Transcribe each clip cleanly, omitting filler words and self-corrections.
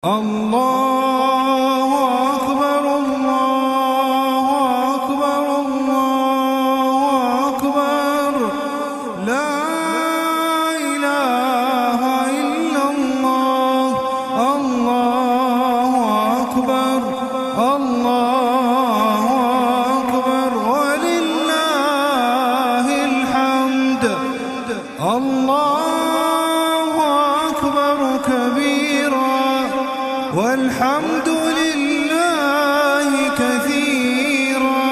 الله أكبر الله أكبر الله أكبر لا إله إلا الله الله أكبر الله أكبر ولله الحمد الله أكبر كبيرا والحمد لله كثيرا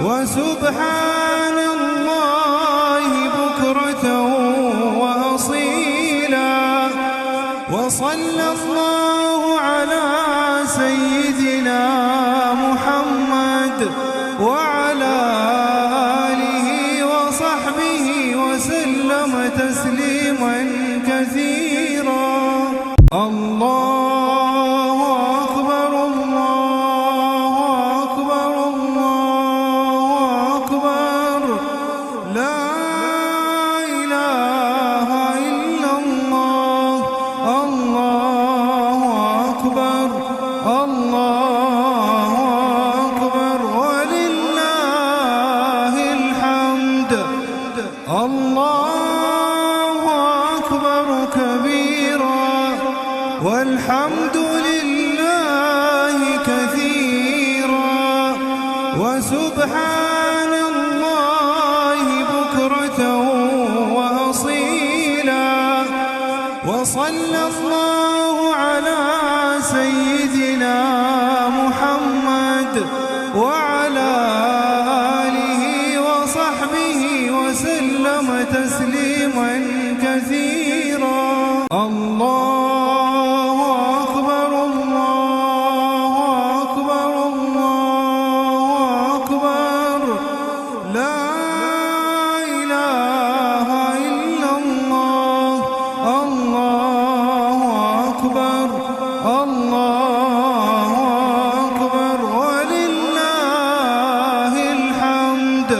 وسبحان الله بكرة وأصيلا وصلى الله على سيدنا محمد وعلى آله وصحبه وسلم تسليما كثيرا. الله أكبر الله أكبر الله أكبر لا إله إلا الله الله أكبر الله أكبر ولله الحمد الله أكبر كبيرا والحمد لله كثيرا وسبحان الله بكرة وأصيلا وصلى الله على سيدنا محمد وعلى آله وصحبه وسلم تسليما كثيرا. الله أكبر الله أكبر الله أكبر لا إله إلا الله الله أكبر الله أكبر ولله الحمد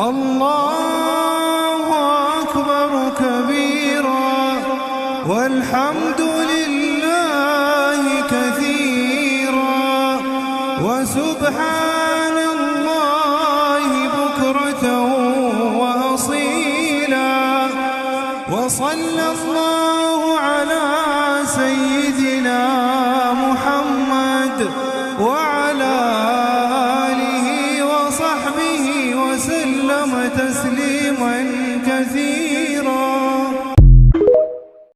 الله أكبر كبيرا والحمد لله كثيرا وسبحان الله بكرة وأصيلا وصلى الله على سيدنا محمد